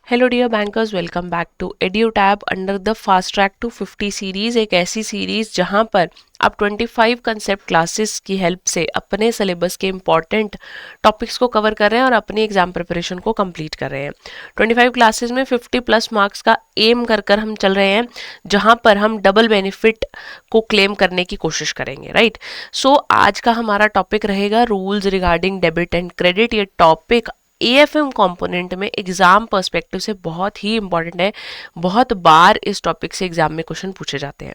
Hello dear bankers, welcome back to EduTab under the fast track to 50 series. एक ऐसी series जहां पर आप 25 कंसेप्ट क्लासेस की हेल्प से अपने सिलेबस के इम्पॉर्टेंट टॉपिक्स को कवर कर रहे हैं और अपनी एग्जाम प्रिपरेशन को कंप्लीट कर रहे हैं। 25 क्लासेस में 50 प्लस मार्क्स का एम कर कर हम चल रहे हैं, जहां पर हम डबल बेनिफिट को क्लेम करने की कोशिश करेंगे, राइट। सो आज का हमारा टॉपिक रहेगा rules regarding debit and credit. ये टॉपिक एएफएम कंपोनेंट में एग्जाम पर्सपेक्टिव से बहुत ही इंपॉर्टेंट है। बहुत बार इस टॉपिक से एग्जाम में क्वेश्चन पूछे जाते हैं।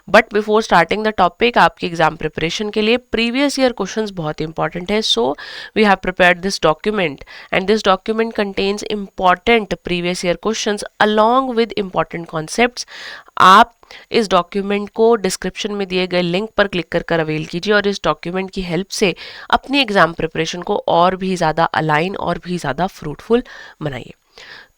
But before starting the topic, आपकी एग्जाम प्रिपरेशन के लिए प्रीवियस ईयर क्वेश्चंस बहुत इंपॉर्टेंट है। So we have prepared this document and this document contains important previous year questions along with important concepts. आप इस डॉक्यूमेंट को डिस्क्रिप्शन में दिए गए लिंक पर क्लिक कर कर अवेल कीजिए और इस डॉक्यूमेंट की हेल्प से अपनी एग्जाम प्रिपरेशन को और भी ज़्यादा अलाइन और भी ज़्यादा फ्रूटफुल बनाइए।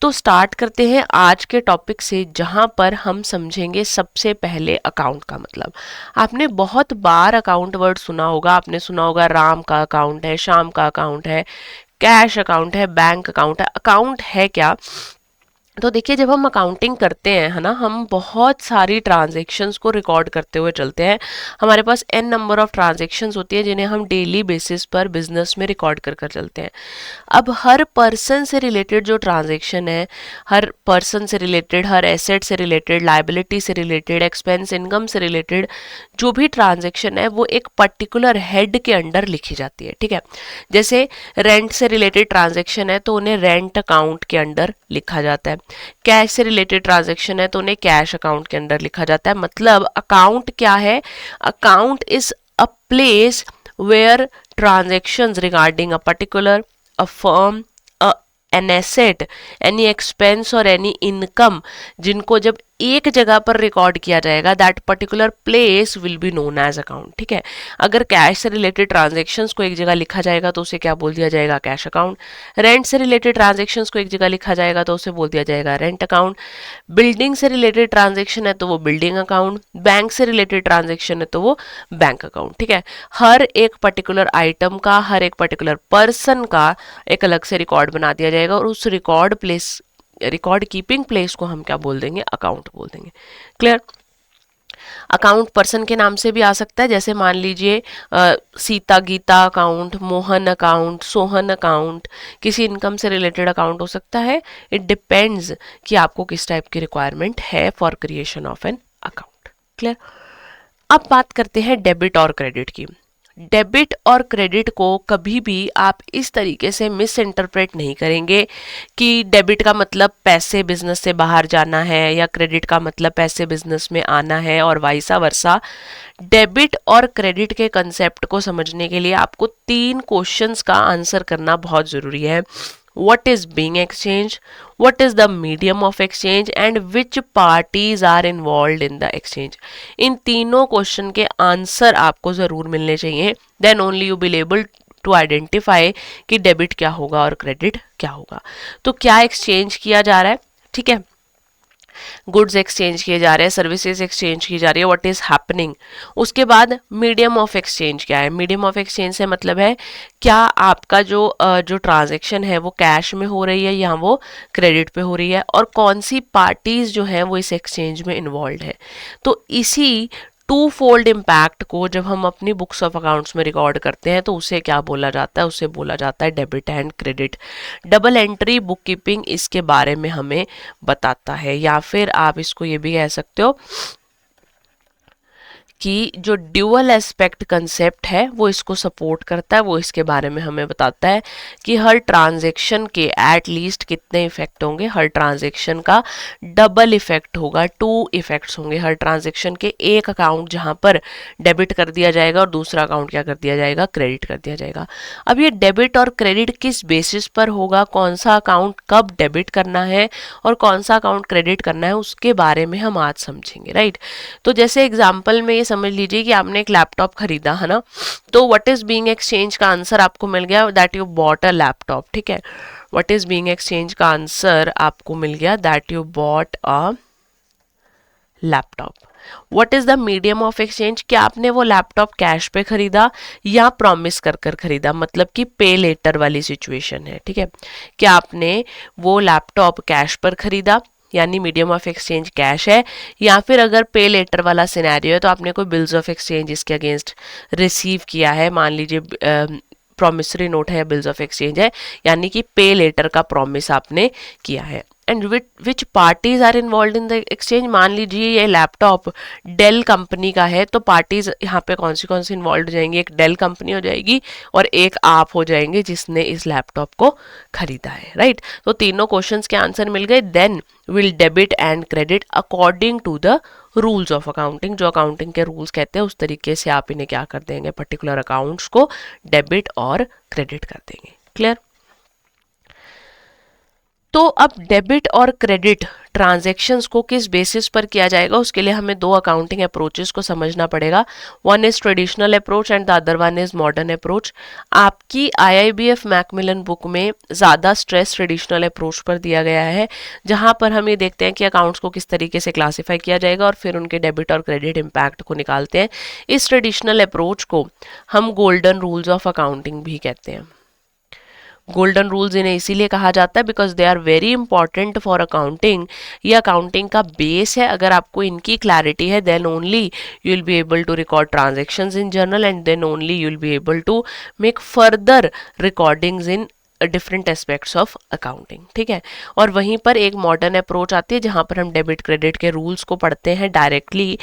तो स्टार्ट करते हैं आज के टॉपिक से, जहां पर हम समझेंगे सबसे पहले अकाउंट का मतलब। आपने बहुत बार अकाउंट वर्ड सुना होगा। आपने सुना होगा राम का अकाउंट है, श्याम का अकाउंट है, कैश अकाउंट है, बैंक अकाउंट है। अकाउंट है क्या? तो देखिए, जब हम अकाउंटिंग करते हैं, है ना, हम बहुत सारी ट्रांजेक्शन्स को रिकॉर्ड करते हुए चलते हैं। हमारे पास एन नंबर ऑफ ट्रांजेक्शन्स होती है जिन्हें हम डेली बेसिस पर बिजनेस में रिकॉर्ड कर कर चलते हैं। अब हर पर्सन से रिलेटेड जो ट्रांजेक्शन है, हर पर्सन से रिलेटेड, हर एसेट से रिलेटेड, लाइबिलिटी से रिलेटेड, एक्सपेंस इनकम से रिलेटेड जो भी ट्रांजेक्शन है वो एक पर्टिकुलर हेड के अंडर लिखी जाती है, ठीक है। जैसे रेंट से रिलेटेड ट्रांजेक्शन है तो उन्हें रेंट अकाउंट के अंडर लिखा जाता है। कैश से रिलेटेड ट्रांजैक्शन है तो उन्हें कैश अकाउंट के अंदर लिखा जाता है। मतलब अकाउंट क्या है? Account is a place where transactions regarding a particular, a firm, an asset, any expense और एनी इनकम, जिनको जब एक जगह पर रिकॉर्ड किया जाएगा, that particular place will be known as account, ठीक है। अगर कैश से रिलेटेड ट्रांजैक्शंस को एक जगह लिखा जाएगा तो उसे क्या बोल दिया जाएगा? Cash account. रेंट से रिलेटेड ट्रांजैक्शंस को एक जगह लिखा जाएगा तो उसे बोल दिया जाएगा रेंट अकाउंट। बिल्डिंग से रिलेटेड ट्रांजैक्शन है तो वो बिल्डिंग अकाउंट। बैंक से रिलेटेड ट्रांजैक्शन है तो वो बैंक अकाउंट, ठीक है। हर एक पर्टिकुलर आइटम का, हर एक पर्टिकुलर पर्सन का एक अलग से रिकॉर्ड बना दिया जाएगा और उस रिकॉर्ड कीपिंग प्लेस को हम क्या बोल देंगे? अकाउंट बोल देंगे। क्लियर? अकाउंट पर्सन के नाम से भी आ सकता है, जैसे मान लीजिए Sita Gita account, Mohan account, Sohan account, किसी इनकम से रिलेटेड अकाउंट हो सकता है। इट डिपेंड्स कि आपको किस टाइप की रिक्वायरमेंट है for creation of an account. Clear? अब बात करते हैं डेबिट और क्रेडिट की। डेबिट और क्रेडिट को कभी भी आप इस तरीके से मिस इंटरप्रेट नहीं करेंगे कि डेबिट का मतलब पैसे बिजनेस से बाहर जाना है या क्रेडिट का मतलब पैसे बिजनेस में आना है और वाइसा वर्सा। डेबिट और क्रेडिट के कंसेप्ट को समझने के लिए आपको 3 क्वेश्चंस का आंसर करना बहुत जरूरी है। what is being exchanged, what is the medium of exchange and which parties are involved in the exchange। इन तीनों क्वेश्चन के आंसर आपको जरूर मिलने चाहिए, then only you will able to identify कि डेबिट क्या होगा और क्रेडिट क्या होगा। तो क्या एक्सचेंज किया जा रहा है? ठीक है, गुड्स एक्सचेंज किए जा रहे हैं, सर्विसेज एक्सचेंज की जा रही है, व्हाट इज हैपनिंग। उसके बाद मीडियम ऑफ एक्सचेंज क्या है? मीडियम ऑफ एक्सचेंज से मतलब है क्या आपका जो ट्रांजैक्शन है वो कैश में हो रही है या वो क्रेडिट पे हो रही है, और कौन सी पार्टीज जो है वो इस एक्सचेंज में इन्वॉल्व है। तो इसी टू फोल्ड इम्पैक्ट को जब हम अपनी बुक्स ऑफ अकाउंट्स में रिकॉर्ड करते हैं तो उसे क्या बोला जाता है? उसे बोला जाता है debit and credit. Double entry book keeping इसके बारे में हमें बताता है, या फिर आप इसको ये भी कह सकते हो कि जो ड्यूअल एस्पेक्ट कंसेप्ट है वो इसको सपोर्ट करता है। वो इसके बारे में हमें बताता है कि हर ट्रांजैक्शन के एट लीस्ट कितने इफेक्ट होंगे। हर ट्रांजैक्शन का डबल इफेक्ट होगा, 2 इफेक्ट्स होंगे हर ट्रांजैक्शन के। एक अकाउंट जहां पर डेबिट कर दिया जाएगा और दूसरा अकाउंट क्या कर दिया जाएगा? क्रेडिट कर दिया जाएगा। अब ये डेबिट और क्रेडिट किस बेसिस पर होगा, कौन सा अकाउंट कब डेबिट करना है और कौन सा अकाउंट क्रेडिट करना है, उसके बारे में हम आज समझेंगे, राइट। तो जैसे एग्जाम्पल में ये समझ लीजिए कि आपने एक लैपटॉप खरीदा, है ना, तो व्हाट इज बीइंग एक्सचेंज का आंसर आपको मिल गया that you bought a laptop, ठीक है। व्हाट इज बीइंग एक्सचेंज का आंसर आपको मिल गया that you bought a laptop. What is the medium of exchange, क्या आपने वो लैपटॉप कैश पे खरीदा या प्रॉमिस कर कर खरीदा, मतलब कि पे लेटर वाली सिचुएशन है, ठीक है। क्या आपने वो लैपटॉप कैश पर खरीदा यानी मीडियम ऑफ एक्सचेंज कैश है, या फिर अगर पे लेटर वाला सिनेरियो है तो आपने कोई बिल्स ऑफ एक्सचेंज इसके अगेंस्ट रिसीव किया है, मान लीजिए प्रॉमिसरी नोट है या बिल्स ऑफ एक्सचेंज है, यानी कि पे लेटर का प्रॉमिस आपने किया है। And which parties are involve in the exchange, मान लीजिए ये लैपटॉप डेल कंपनी का है तो पार्टीज यहाँ पे कौन सी इन्वॉल्व हो जाएंगी, एक डेल कंपनी हो जाएगी और एक आप हो जाएंगे जिसने इस लैपटॉप को खरीदा है, राइट। तो तीनों क्वेश्चंस के आंसर मिल गए। Then will debit and credit according to the rules of accounting, जो अकाउंटिंग के रूल्स कहते हैं उस तरीके से आप इन्हें क्या कर देंगे, पर्टिकुलर अकाउंट्स को डेबिट और क्रेडिट कर देंगे। क्लियर। तो अब डेबिट और क्रेडिट ट्रांजैक्शंस को किस बेसिस पर किया जाएगा, उसके लिए हमें दो अकाउंटिंग अप्रोचेस को समझना पड़ेगा। One is traditional approach and the other one is modern approach. आपकी IIBF मैकमिलन बुक में ज़्यादा स्ट्रेस ट्रेडिशनल अप्रोच पर दिया गया है, जहाँ पर हम ये देखते हैं कि अकाउंट्स को किस तरीके से क्लासीफाई किया जाएगा और फिर उनके डेबिट और क्रेडिट इम्पैक्ट को निकालते हैं। इस ट्रेडिशनल अप्रोच को हम गोल्डन रूल्स ऑफ अकाउंटिंग भी कहते हैं। गोल्डन रूल्स इन्हें इसीलिए कहा जाता है because they are very important for accounting. ये अकाउंटिंग का बेस है, अगर आपको इनकी क्लैरिटी है then only you will be able to record transactions in journal and then only you will be able to make further recordings in different aspects of accounting, ठीक है। और वहीं पर एक मॉडर्न अप्रोच आती है जहां पर हम डेबिट क्रेडिट के रूल्स को पढ़ते हैं डायरेक्टली।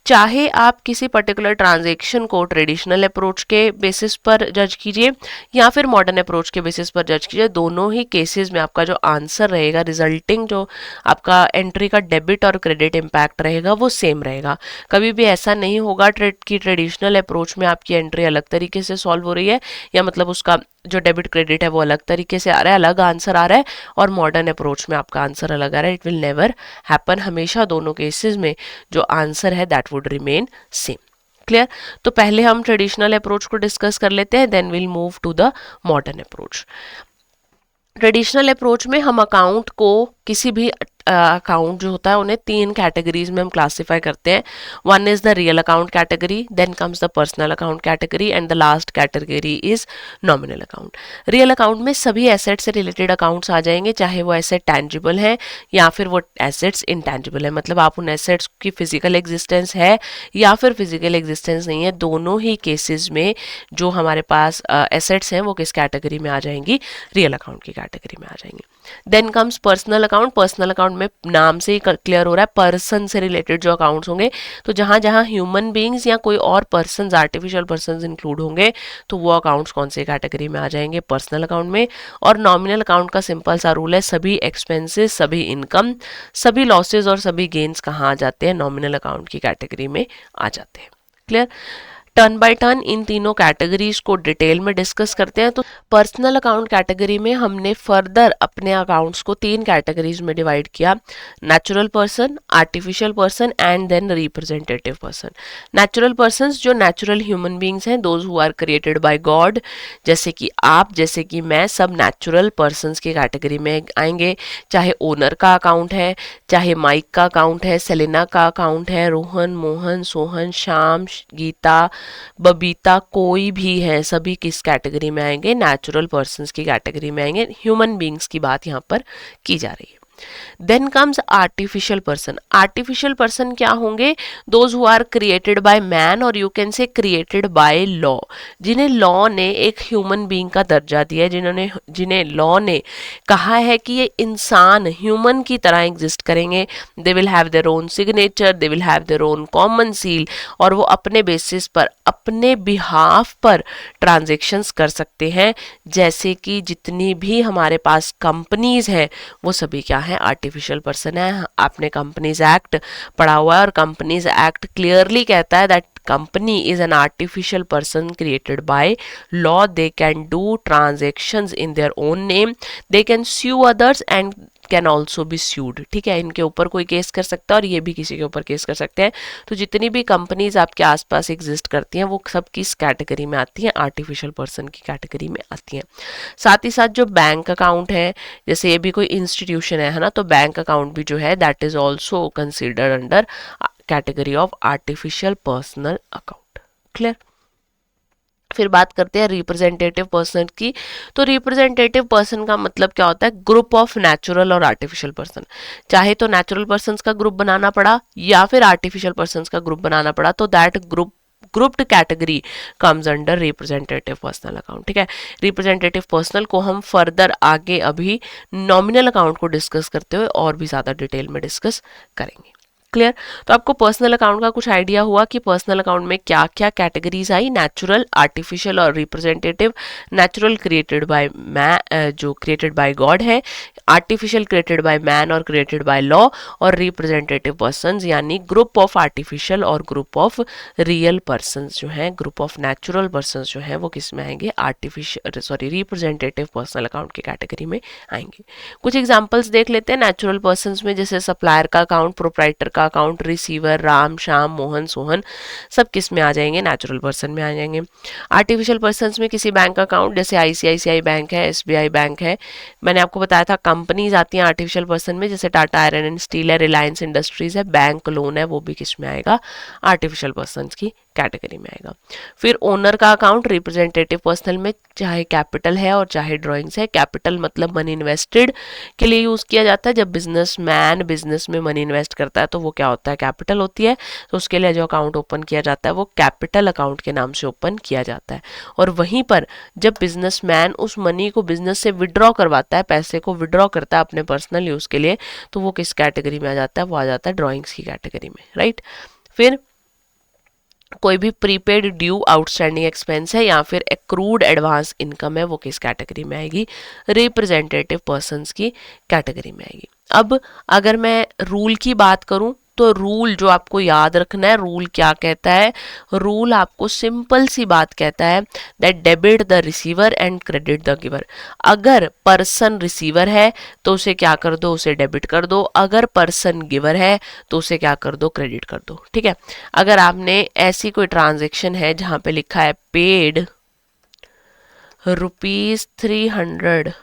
चाहे आप किसी पर्टिकुलर ट्रांजैक्शन को ट्रेडिशनल अप्रोच के बेसिस पर जज कीजिए या फिर मॉडर्न अप्रोच के बेसिस पर जज कीजिए, दोनों ही केसेस में आपका जो आंसर रहेगा, रिजल्टिंग जो आपका एंट्री का डेबिट और क्रेडिट इम्पैक्ट रहेगा वो सेम रहेगा। कभी भी ऐसा नहीं होगा कि ट्रेडिशनल अप्रोच में आपकी एंट्री अलग तरीके से सॉल्व हो रही है या मतलब उसका जो डेबिट क्रेडिट है वो अलग तरीके से आ रहा है, अलग आंसर आ रहा है, और मॉडर्न अप्रोच में आपका आंसर अलग आ रहा है। It will never happen. हमेशा दोनों केसेस में जो आंसर है that would remain same. Clear. तो पहले हम ट्रेडिशनल अप्रोच को डिस्कस कर लेते हैं, then will move to the modern approach. Traditional approach में हम अकाउंट को किसी भी अकाउंट जो होता है उन्हें तीन कैटेगरीज में हम क्लासिफाई करते हैं। One is the real account category, then comes the personal account category and the last category is nominal account. Real account में सभी एसेट से रिलेटेड अकाउंट्स आ जाएंगे, चाहे वो एसेट टैंजिबल है या फिर वो एसेट्स इनटैंजिबल है, मतलब आप उन एसेट्स की फिजिकल एग्जिस्टेंस है या फिर फिजिकल एग्जिस्टेंस नहीं है, दोनों ही केसेस में जो हमारे पास एसेट्स हैं वो किस कैटेगरी में आ जाएंगी, रियल अकाउंट की कैटेगरी में आ जाएंगी। Then comes personal account. Personal account में नाम से ही क्लियर हो रहा है पर्सन से रिलेटेड जो अकाउंट्स होंगे, तो जहां जहां ह्यूमन बीइंग्स या कोई और पर्सन, आर्टिफिशियल पर्सन इंक्लूड होंगे तो वो अकाउंट्स कौन से कैटेगरी में आ जाएंगे, पर्सनल अकाउंट में। और नॉमिनल अकाउंट का सिंपल सा रूल है, सभी एक्सपेंसेस, सभी इनकम, सभी लॉसेज और सभी गेन्स कहाँ आ जाते हैं, नॉमिनल अकाउंट की कैटेगरी में आ जाते हैं। Clear. Turn by turn in तीनों कैटेगरीज को डिटेल में डिस्कस करते हैं। तो पर्सनल अकाउंट कैटेगरी में हमने फर्दर अपने अकाउंट्स को तीन कैटेगरीज में डिवाइड किया, natural person, artificial person and then representative person. Natural persons जो नेचुरल ह्यूमन बींग्स हैं, those who are created by God, जैसे कि आप, जैसे कि मैं, सब नेचुरल पर्सन्स की कैटेगरी में आएंगे। चाहे ओनर का अकाउंट है, चाहे माइक का अकाउंट है, सेलेना का अकाउंट है, रोहन, मोहन, सोहन, श्याम, गीता, बबीता, कोई भी है, सभी किस कैटेगरी में आएंगे, नेचुरल पर्सन्स की कैटेगरी में आएंगे। ह्यूमन बींग्स की बात यहाँ पर की जा रही है। Then comes artificial person. Artificial person क्या होंगे, those who are created by man और you can say created by law, जिन्हें लॉ ने एक ह्यूमन बीइंग का दर्जा दिया है, जिन्हें लॉ ने कहा है कि ये इंसान ह्यूमन की तरह एग्जिस्ट करेंगे। They will have their own signature, they will have their own common seal, और वो अपने बेसिस पर, अपने बिहाफ पर ट्रांजेक्शन्स कर सकते हैं। जैसे कि जितनी भी हमारे पास कंपनीज हैं वो सभी क्या है, आर्टिफिशियल पर्सन है। आपने कंपनीज एक्ट पढ़ा हुआ है और कंपनीज एक्ट क्लियरली कहता है that company is an artificial person created by law, they can do transactions in their own name, they can sue others and can also be sued. ठीक है, इनके ऊपर कोई केस कर सकता है और ये भी किसी के ऊपर केस कर सकते हैं। तो जितनी भी कंपनीज आपके आसपास एग्जिस्ट करती हैं वो सब किस कैटेगरी में आती हैं, आर्टिफिशियल पर्सन की कैटेगरी में आती हैं। साथ ही साथ जो बैंक अकाउंट है, जैसे ये भी कोई इंस्टीट्यूशन है ना, तो बैंक अकाउंट भी जो है that is also considered under category of artificial personal account. Clear. फिर बात करते हैं रिप्रेजेंटेटिव पर्सन की। तो रिप्रेजेंटेटिव पर्सन का मतलब क्या होता है, ग्रुप ऑफ नेचुरल और आर्टिफिशियल पर्सन। चाहे तो नेचुरल पर्सन्स का ग्रुप बनाना पड़ा या फिर आर्टिफिशियल पर्सन्स का ग्रुप बनाना पड़ा, तो that grouped category comes under representative personal account. ठीक है, रिप्रेजेंटेटिव पर्सनल को हम फर्दर आगे अभी नॉमिनल अकाउंट को डिस्कस करते हुए और भी ज़्यादा डिटेल में डिस्कस करेंगे। क्लियर। तो आपको पर्सनल अकाउंट का कुछ आइडिया हुआ कि पर्सनल अकाउंट में क्या क्या कैटेगरीज आई, नेचुरल, आर्टिफिशियल और representative. Natural created by man, जो क्रिएटेड बाय गॉड है, आर्टिफिशियल क्रिएटेड बाय मैन और क्रिएटेड बाय लॉ, और रिप्रेजेंटेटिव पर्सन्स यानी ग्रुप ऑफ आर्टिफिशियल और ग्रुप ऑफ रियल पर्सन्स जो हैं, ग्रुप ऑफ नेचुरल पर्सन्स जो हैं वो किस में आएंगे, रिप्रेजेंटेटिव पर्सनल अकाउंट की कैटेगरी में आएंगे। कुछ एग्जांपल्स देख लेते हैं नेचुरल पर्सन्स में, जैसे सप्लायर का अकाउंट, प्रोप्राइटर का अकाउंट, रिसीवर, राम, श्याम, मोहन, सोहन, सब किस में आ जाएंगे, नेचुरल पर्सन में आ जाएंगे। आर्टिफिशियल पर्सन्स में किसी बैंक का अकाउंट, जैसे आईसीआईसीआई बैंक है, एसबीआई बैंक है। मैंने आपको बताया था कंपनीज आती हैं आर्टिफिशियल पर्सन में, जैसे टाटा आयरन एंड स्टील है, रिलायंस इंडस्ट्रीज है, बैंक लोन है, वो भी किस में आएगा, आर्टिफिशियल पर्सन्स की कैटेगरी में आएगा। फिर ओनर का अकाउंट रिप्रेजेंटेटिव पर्सनल में चाहे कैपिटल है और चाहे ड्राइंग्स है। कैपिटल मतलब मनी इन्वेस्टेड के लिए यूज किया जाता है। जब बिजनेसमैन बिजनेस में मनी इन्वेस्ट करता है तो वो क्या होता है, कैपिटल होती है। तो उसके लिए जो अकाउंट ओपन किया जाता है वो कैपिटल अकाउंट के नाम से ओपन किया जाता है। और वहीं पर जब बिजनेसमैन उस मनी को बिजनेस से विड्रॉ करवाता है, पैसे को विड्रॉ करता है अपने पर्सनल यूज के लिए, तो वो किस कैटेगरी में आ जाता है, वो आ जाता है ड्राइंग्स की कैटेगरी में। राइट। फिर कोई भी प्रीपेड ड्यू आउटस्टैंडिंग एक्सपेंस है या फिर एक्रूड एडवांस इनकम है, वो किस कैटेगरी में आएगी, रिप्रेजेंटेटिव पर्सन्स की कैटेगरी में आएगी। अब अगर मैं रूल की बात करूं तो रूल जो आपको याद रखना है, रूल क्या कहता है, रूल आपको सिंपल सी बात कहता है that debit the receiver and credit the giver. अगर पर्सन रिसीवर है तो उसे क्या कर दो, उसे डेबिट कर दो। अगर पर्सन गिवर है तो उसे क्या कर दो, क्रेडिट कर दो। ठीक है, अगर आपने ऐसी कोई ट्रांजेक्शन है जहां पे लिखा है पेड ₹300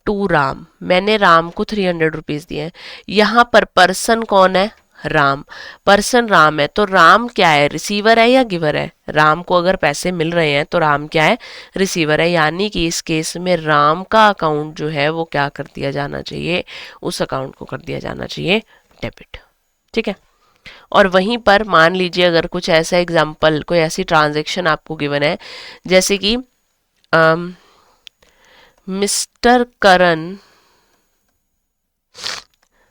टू राम, मैंने राम को 300 रुपीज दिए हैं, यहाँ पर पर्सन कौन है, राम। पर्सन राम है तो राम क्या है, रिसीवर है या गिवर है। राम को अगर पैसे मिल रहे हैं तो राम क्या है, रिसीवर है। यानी कि इस केस में राम का अकाउंट जो है वो क्या कर दिया जाना चाहिए, उस अकाउंट को कर दिया जाना चाहिए डेबिट। ठीक है। और वहीं पर मान लीजिए अगर कुछ ऐसा एग्जाम्पल, कोई ऐसी ट्रांजेक्शन आपको गिवन है, जैसे कि mister Karan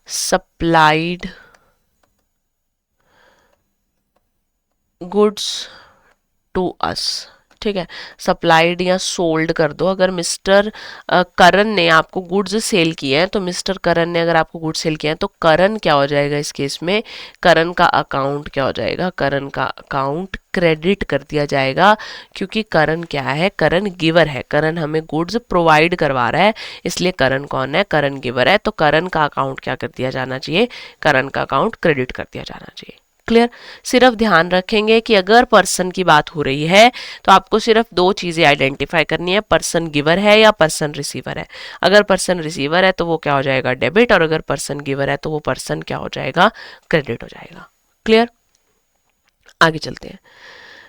supplied goods to us. ठीक है, सप्लाइड या सोल्ड कर दो। अगर मिस्टर करण ने आपको गुड्स सेल किए हैं, तो मिस्टर करण ने अगर आपको गुड्स सेल किए हैं तो करण क्या हो जाएगा इस केस में, करण का अकाउंट क्या हो जाएगा, करण का अकाउंट क्रेडिट कर दिया जाएगा। क्योंकि करण क्या है, करण गिवर है, करण हमें गुड्स प्रोवाइड करवा रहा है, इसलिए करण कौन है, करण गिवर है। तो करण का अकाउंट क्या कर दिया जाना चाहिए, करण का अकाउंट क्रेडिट कर दिया जाना चाहिए। क्लियर। सिर्फ ध्यान रखेंगे कि अगर पर्सन की बात हो रही है तो आपको सिर्फ दो चीजें आइडेंटिफाई करनी है, पर्सन गिवर है या पर्सन रिसीवर है। अगर पर्सन रिसीवर है तो वो क्या हो जाएगा, डेबिट, और अगर पर्सन गिवर है तो वो पर्सन क्या हो जाएगा, क्रेडिट हो जाएगा। क्लियर। आगे चलते हैं,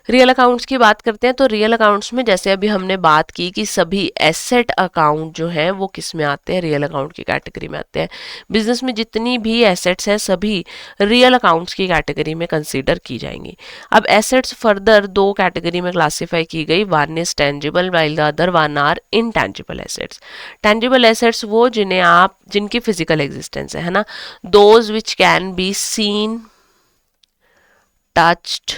रियल अकाउंट्स की बात करते हैं। तो रियल अकाउंट्स में जैसे अभी हमने बात की कि सभी एसेट अकाउंट जो हैं वो किस में आते हैं, रियल अकाउंट की कैटेगरी में आते हैं। बिजनेस में जितनी भी एसेट्स हैं सभी रियल अकाउंट्स की कैटेगरी में कंसीडर की जाएंगी। अब एसेट्स फर्दर दो कैटेगरी में क्लासीफाई की गई, one is tangible while the other one are intangible assets. Tangible assets वो जिनकी फिजिकल एग्जिस्टेंस है ना, those which can be seen, touched,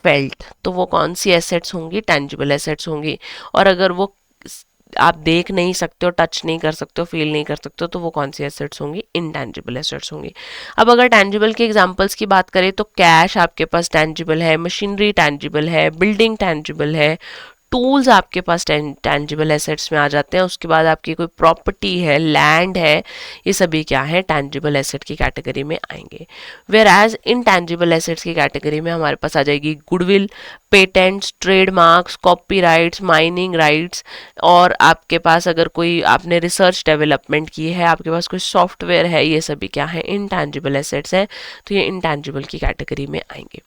felt. तो वो कौन सी एसेट्स होंगी, टेंजिबल एसेट्स होंगी। और अगर वो आप देख नहीं सकते हो, टच नहीं कर सकते हो, फील नहीं कर सकते हो, तो वो कौन सी एसेट्स होंगी? इनटैंजिबल एसेट्स होंगी। अब अगर टैंजिबल के एग्जांपल्स की बात करें तो कैश आपके पास टैंजिबल है, मशीनरी टैंजिबल है, बिल्डिंग टैंजिबल है, टूल्स आपके पास टैंजिबल एसेट्स में आ जाते हैं। उसके बाद आपकी कोई प्रॉपर्टी है, लैंड है, ये सभी क्या है? टैंजिबल एसेट की कैटेगरी में आएंगे। वेयर एज इनटैंजिबल एसेट्स की कैटेगरी में हमारे पास आ जाएगी goodwill, patents, trademarks, copyrights, mining rights, और आपके पास अगर कोई आपने रिसर्च डेवलपमेंट की है, आपके पास कोई सॉफ्टवेयर है, ये सभी क्या है? इनटैंजिबल एसेट्स हैं, तो ये इनटैंजिबल की कैटेगरी में आएंगे।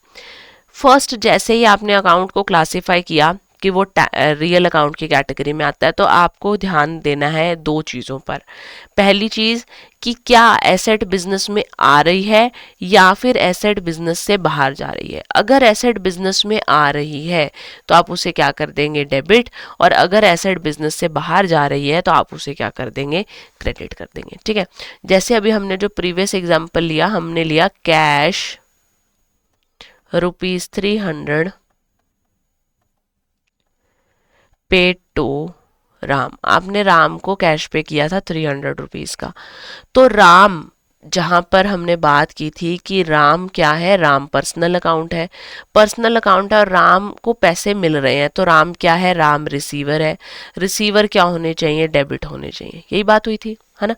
फर्स्ट जैसे ही आपने अकाउंट को क्लासिफाई किया कि वो रियल अकाउंट की कैटेगरी में आता है, तो आपको ध्यान देना है दो चीज़ों पर। पहली चीज़ कि क्या एसेट बिजनेस में आ रही है या फिर एसेट बिजनेस से बाहर जा रही है। अगर एसेट बिजनेस में आ रही है तो आप उसे क्या कर देंगे? डेबिट। और अगर एसेट बिजनेस से बाहर जा रही है तो आप उसे क्या कर देंगे? क्रेडिट कर देंगे। ठीक है, जैसे अभी हमने जो प्रीवियस एग्जाम्पल लिया, हमने लिया कैश ₹300 पेड टू राम। आपने राम को कैश पे किया था ₹300 का। तो राम, जहां पर हमने बात की थी कि राम क्या है? राम पर्सनल अकाउंट है, पर्सनल अकाउंट है और राम को पैसे मिल रहे हैं, तो राम क्या है? राम रिसीवर है। रिसीवर क्या होने चाहिए? डेबिट होने चाहिए। यही बात हुई थी, है ना?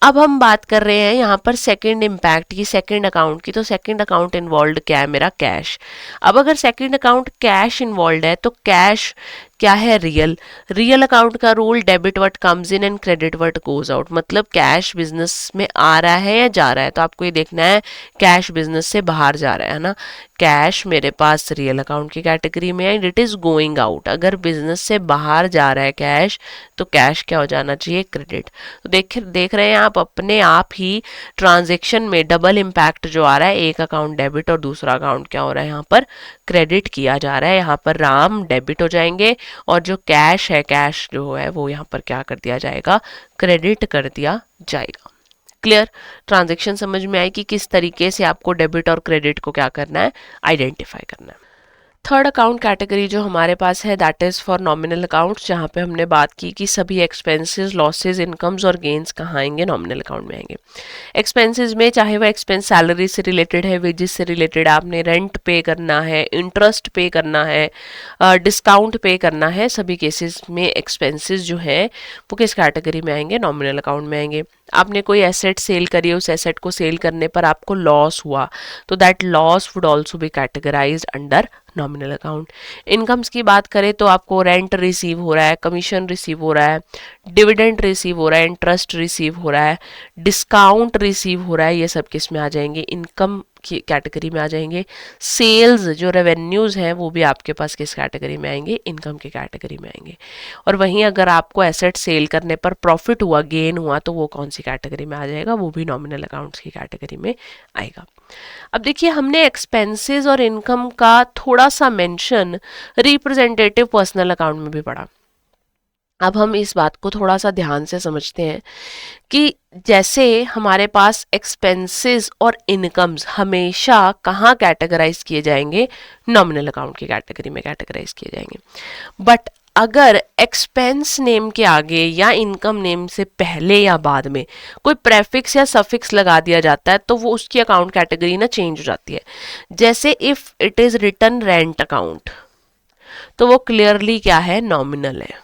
अब हम बात कर रहे हैं यहाँ पर सेकंड इम्पैक्ट की, सेकंड अकाउंट की। तो सेकंड अकाउंट इन्वॉल्व क्या है? मेरा कैश। अब अगर सेकंड अकाउंट कैश इन्वॉल्व है तो कैश क्या है? रियल। रियल अकाउंट का rule, debit what comes in and credit what goes out. मतलब कैश बिजनेस में आ रहा है या जा रहा है, तो आपको ये देखना है कैश बिजनेस से बाहर जा रहा है ना। कैश मेरे पास रियल अकाउंट की कैटेगरी में है and it is going out. अगर बिजनेस से बाहर जा रहा है कैश, तो कैश क्या हो जाना चाहिए? क्रेडिट। तो देख रहे हैं आप अपने आप ही ट्रांजेक्शन में डबल इम्पैक्ट जो आ रहा है, एक अकाउंट डेबिट और दूसरा अकाउंट क्या हो रहा है? यहाँ पर क्रेडिट किया जा रहा है। यहाँ पर राम डेबिट हो जाएंगे और जो कैश है, कैश जो है वो यहाँ पर क्या कर दिया जाएगा? क्रेडिट कर दिया जाएगा। क्लियर? ट्रांजेक्शन समझ में आई कि किस तरीके से आपको डेबिट और क्रेडिट को क्या करना है? आइडेंटिफाई करना है। थर्ड अकाउंट कैटेगरी जो हमारे पास है that is for nominal accounts, जहाँ पे हमने बात की कि सभी एक्सपेंसेस, लॉसेज, इनकम्स और गेन्स कहाँ आएंगे? नॉमिनल अकाउंट में आएंगे। एक्सपेंसेस में चाहे वह एक्सपेंस सैलरी से रिलेटेड है, वेजेस से रिलेटेड, आपने रेंट पे करना है, इंटरेस्ट पे करना है, डिस्काउंट पे करना है, सभी केसेस में एक्सपेंसेस जो है वो किस कैटेगरी में आएंगे? नॉमिनल अकाउंट में आएंगे। आपने कोई एसेट सेल करी, उस एसेट को सेल करने पर आपको लॉस हुआ, तो that loss would also be categorised under nominal account. Incomes की बात करें तो आपको रेंट रिसीव हो रहा है, कमीशन रिसीव हो रहा है, डिविडेंड रिसीव हो रहा है, इंटरेस्ट रिसीव हो रहा है, डिस्काउंट रिसीव हो रहा है, ये सब किस में आ जाएंगे? इनकम की कैटेगरी में आ जाएंगे। सेल्स जो रेवेन्यूज हैं वो भी आपके पास किस कैटेगरी में आएंगे? इनकम की कैटेगरी में आएंगे। और वहीं अगर आपको एसेट सेल करने पर प्रॉफिट हुआ, गेन हुआ, तो वो कौन सी कैटेगरी में आ जाएगा? वो भी नॉमिनल अकाउंट्स की कैटेगरी में आएगा। अब देखिए, हमने एक्सपेंसेस और इनकम का थोड़ा सा मेंशन रिप्रेजेंटेटिव पर्सनल अकाउंट में भी पढ़ा। अब हम इस बात को थोड़ा सा ध्यान से समझते हैं कि जैसे हमारे पास एक्सपेंसेस और इनकम्स हमेशा कहाँ कैटेगराइज किए जाएंगे? नॉमिनल अकाउंट की कैटेगरी में कैटेगराइज किए जाएंगे। बट अगर एक्सपेंस नेम के आगे या इनकम नेम से पहले या बाद में कोई प्रेफिक्स या सफिक्स लगा दिया जाता है तो वो उसकी अकाउंट कैटेगरी ना चेंज हो जाती है। जैसे if it is written rent account, तो वो क्लियरली क्या है? नॉमिनल है।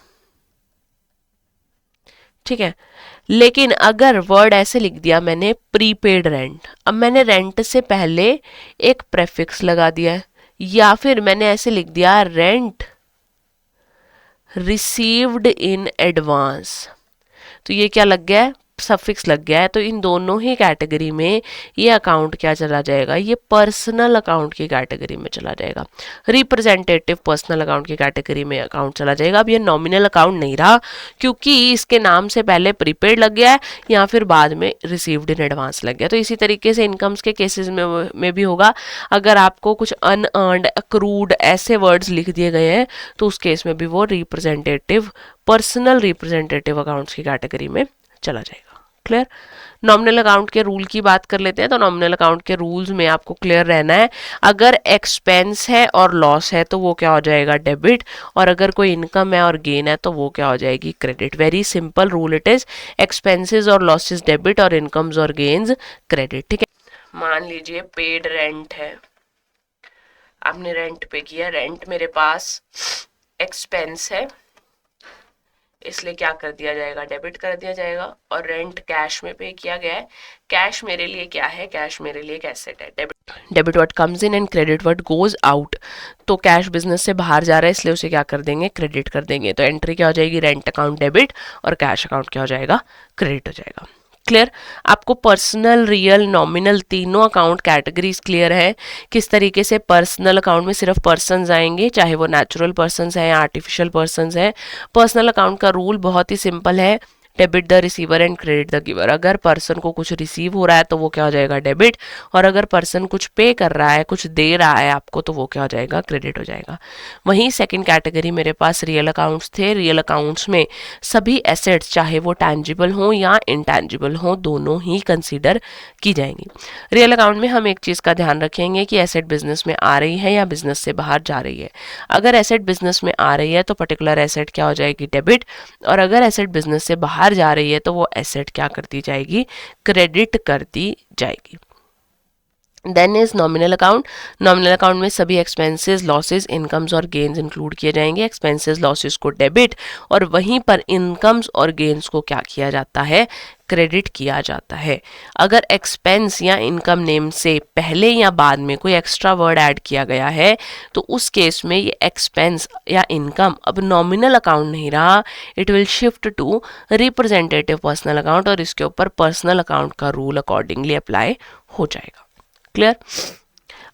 ठीक है, लेकिन अगर वर्ड ऐसे लिख दिया मैंने प्रीपेड रेंट, अब मैंने रेंट से पहले एक प्रेफिक्स लगा दिया है, या फिर मैंने ऐसे लिख दिया रेंट रिसीव्ड इन एडवांस, तो ये क्या लग गया है? सफिक्स लग गया है। तो इन दोनों ही कैटेगरी में ये अकाउंट क्या चला जाएगा? ये पर्सनल अकाउंट की कैटेगरी में चला जाएगा, रिप्रेजेंटेटिव पर्सनल अकाउंट की कैटेगरी में अकाउंट चला जाएगा। अब ये नॉमिनल अकाउंट नहीं रहा क्योंकि इसके नाम से पहले प्रीपेड लग गया है या फिर बाद में रिसीव्ड इन एडवांस लग गया। तो इसी तरीके से इनकम्स के केसेस में भी होगा। अगर आपको कुछ अनअर्न्ड, अक्रूड ऐसे वर्ड्स लिख दिए गए हैं तो उस केस में भी वो रिप्रेजेंटेटिव, पर्सनल रिप्रेजेंटेटिव अकाउंट्स की कैटेगरी में चला जाएगा। क्लियर। नॉमिनल अकाउंट के रूल की बात कर लेते हैं। तो नॉमिनल अकाउंट के रूल्स में आपको क्लियर रहना है, अगर एक्सपेंस है और लॉस है तो वो क्या हो जाएगा, डेबिट, और अगर कोई इनकम है और गेन है तो वो क्या हो जाएगी, credit. Very simple rule it is, expenses और लॉसेस डेबिट और इनकम्स और गेन्स क्रेडिट, ठीक है। मान लीजिए पेड रेंट है, आपने रेंट पे किया, रेंट मेरे पास एक्सपेंस है, इसलिए क्या कर दिया जाएगा, डेबिट कर दिया जाएगा। और रेंट कैश में पे किया गया है, कैश मेरे लिए क्या है, कैश मेरे लिए एक एसेट है। Debit what comes in and credit what goes out. तो कैश बिजनेस से बाहर जा रहा है इसलिए उसे क्या कर देंगे, क्रेडिट कर देंगे। तो एंट्री क्या हो जाएगी, रेंट अकाउंट डेबिट, और कैश अकाउंट क्या हो जाएगा, क्रेडिट हो जाएगा। क्लियर। आपको पर्सनल, रियल, नॉमिनल तीनों अकाउंट कैटेगरीज क्लियर है। किस तरीके से पर्सनल अकाउंट में सिर्फ पर्सनस आएंगे, चाहे वो नेचुरल पर्सनस हैं या आर्टिफिशियल पर्सनस हैं। पर्सनल अकाउंट का रूल बहुत ही सिंपल है, debit the receiver and credit the giver. अगर पर्सन को कुछ रिसीव हो रहा है तो वो क्या हो जाएगा, डेबिट, और अगर पर्सन कुछ पे कर रहा है, कुछ दे रहा है आपको, तो वो क्या हो जाएगा, क्रेडिट हो जाएगा। वहीं सेकंड कैटेगरी मेरे पास रियल अकाउंट्स थे। रियल अकाउंट्स में सभी एसेट्स, चाहे वो टैंजिबल हो या इनटैंजिबल हो, दोनों ही कंसीडर की जाएंगी। रियल अकाउंट में हम एक चीज़ का ध्यान रखेंगे कि एसेट बिजनेस में आ रही है या बिजनेस से बाहर जा रही है। अगर एसेट बिजनेस में आ रही है तो पर्टिकुलर एसेट क्या हो जाएगी, डेबिट, और अगर एसेट बिजनेस से बाहर जा रही है तो वो एसेट क्या कर दी जाएगी, क्रेडिट कर दी जाएगी। Then is nominal account. Nominal account में सभी एक्सपेंसेस, लॉसेस, इनकम्स और गेन्स इंक्लूड किए जाएंगे। एक्सपेंसेस, लॉसेस को डेबिट, और वहीं पर इनकम्स और गेन्स को क्या किया जाता है, क्रेडिट किया जाता है। अगर एक्सपेंस या इनकम नेम से पहले या बाद में कोई एक्स्ट्रा वर्ड ऐड किया गया है तो उस केस में ये एक्सपेंस या इनकम अब नॉमिनल अकाउंट नहीं रहा, it will shift to representative personal account, और इसके ऊपर पर्सनल अकाउंट का रूल अकॉर्डिंगली अप्लाई हो जाएगा। क्लियर।